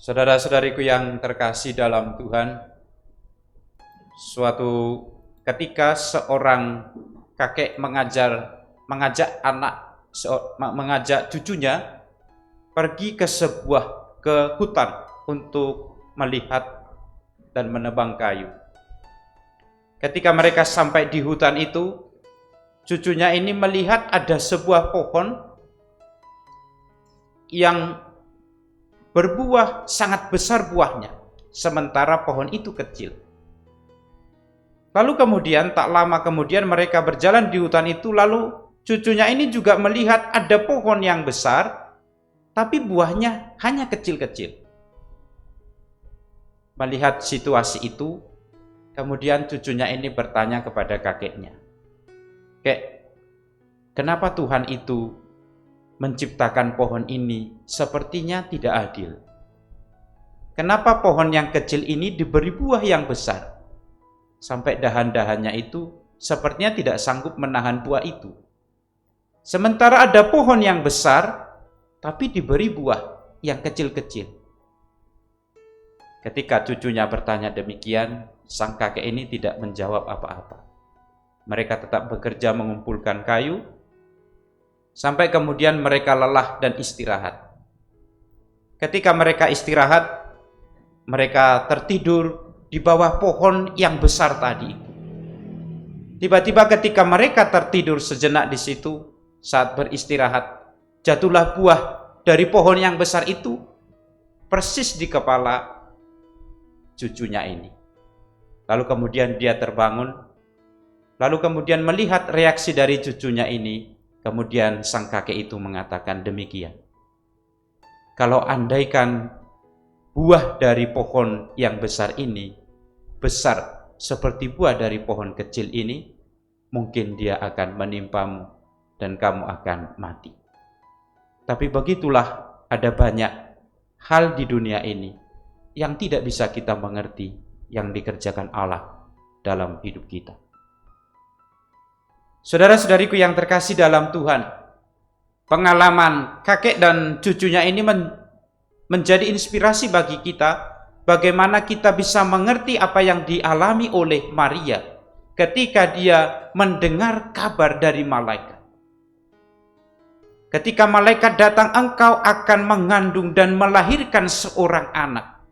Saudara-saudariku yang terkasih dalam Tuhan, suatu ketika seorang kakek mengajak cucunya pergi ke hutan untuk melihat dan menebang kayu. Ketika mereka sampai di hutan itu, cucunya ini melihat ada sebuah pohon yang berbuah sangat besar buahnya, sementara pohon itu kecil. Lalu kemudian tak lama kemudian mereka berjalan di hutan itu, lalu cucunya ini juga melihat ada pohon yang besar, tapi buahnya hanya kecil-kecil. Melihat situasi itu, kemudian cucunya ini bertanya kepada kakeknya, "Kek, kenapa Tuhan itu menciptakan pohon ini sepertinya tidak adil? Kenapa pohon yang kecil ini diberi buah yang besar? Sampai dahan-dahannya itu sepertinya tidak sanggup menahan buah itu. Sementara ada pohon yang besar, tapi diberi buah yang kecil-kecil." Ketika cucunya bertanya demikian, sang kakek ini tidak menjawab apa-apa. Mereka tetap bekerja mengumpulkan kayu, sampai kemudian mereka lelah dan istirahat. Ketika mereka istirahat, mereka tertidur di bawah pohon yang besar tadi. Tiba-tiba ketika mereka tertidur sejenak di situ, saat beristirahat, jatuhlah buah dari pohon yang besar itu persis di kepala cucunya ini. Lalu kemudian dia terbangun, lalu kemudian melihat reaksi dari cucunya ini. Kemudian sang kakek itu mengatakan demikian, "Kalau andaikan buah dari pohon yang besar ini besar seperti buah dari pohon kecil ini, mungkin dia akan menimpamu dan kamu akan mati. Tapi begitulah, ada banyak hal di dunia ini yang tidak bisa kita mengerti yang dikerjakan Allah dalam hidup kita." Saudara-saudariku yang terkasih dalam Tuhan, pengalaman kakek dan cucunya ini menjadi inspirasi bagi kita, bagaimana kita bisa mengerti apa yang dialami oleh Maria ketika dia mendengar kabar dari malaikat. Ketika malaikat datang, engkau akan mengandung dan melahirkan seorang anak,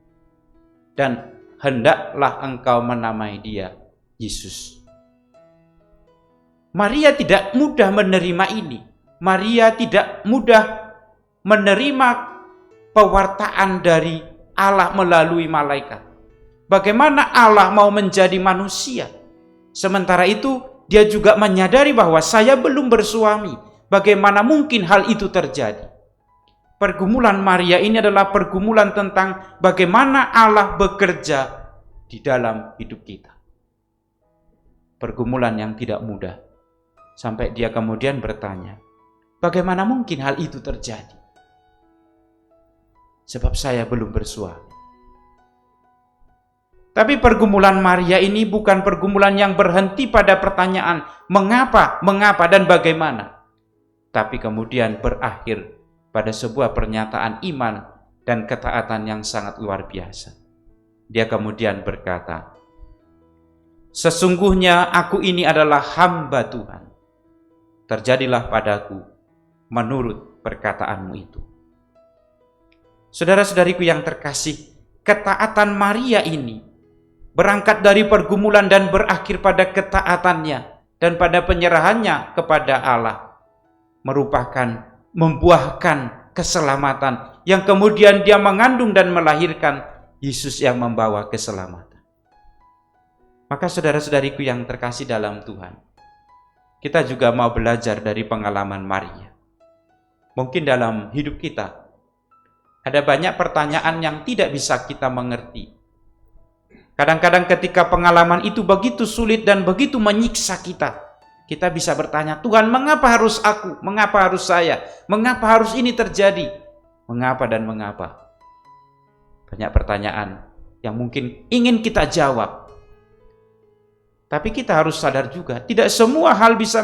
dan hendaklah engkau menamai dia Yesus. Maria tidak mudah menerima ini. Maria tidak mudah menerima pewartaan dari Allah melalui malaikat. Bagaimana Allah mau menjadi manusia? Sementara itu, dia juga menyadari bahwa saya belum bersuami. Bagaimana mungkin hal itu terjadi? Pergumulan Maria ini adalah pergumulan tentang bagaimana Allah bekerja di dalam hidup kita. Pergumulan yang tidak mudah. Sampai dia kemudian bertanya, bagaimana mungkin hal itu terjadi? Sebab saya belum bersuami. Tapi pergumulan Maria ini bukan pergumulan yang berhenti pada pertanyaan mengapa, dan bagaimana. Tapi kemudian berakhir pada sebuah pernyataan iman dan ketaatan yang sangat luar biasa. Dia kemudian berkata, "Sesungguhnya aku ini adalah hamba Tuhan. Terjadilah padaku menurut perkataanmu itu." Saudara-saudariku yang terkasih, ketaatan Maria ini berangkat dari pergumulan dan berakhir pada ketaatannya dan pada penyerahannya kepada Allah, merupakan membuahkan keselamatan yang kemudian dia mengandung dan melahirkan Yesus yang membawa keselamatan. Maka saudara-saudariku yang terkasih dalam Tuhan, kita juga mau belajar dari pengalaman Maria. Mungkin dalam hidup kita ada banyak pertanyaan yang tidak bisa kita mengerti. Kadang-kadang ketika pengalaman itu begitu sulit dan begitu menyiksa kita bisa bertanya, Tuhan, mengapa harus aku? Mengapa harus saya? Mengapa harus ini terjadi? Mengapa dan mengapa? Banyak pertanyaan yang mungkin ingin kita jawab. Tapi kita harus sadar juga, tidak semua hal bisa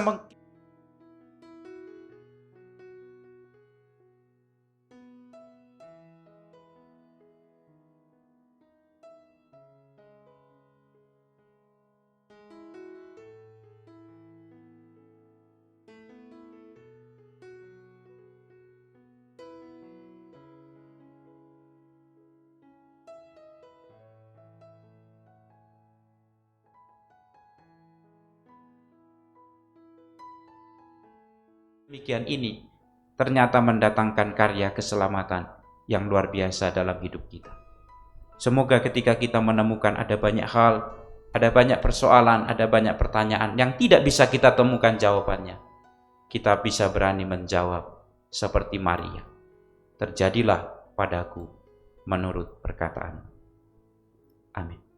demikian ini ternyata mendatangkan karya keselamatan yang luar biasa dalam hidup kita. Semoga ketika kita menemukan ada banyak hal, ada banyak persoalan, ada banyak pertanyaan yang tidak bisa kita temukan jawabannya, kita bisa berani menjawab seperti Maria. Terjadilah padaku menurut perkataan. Amin.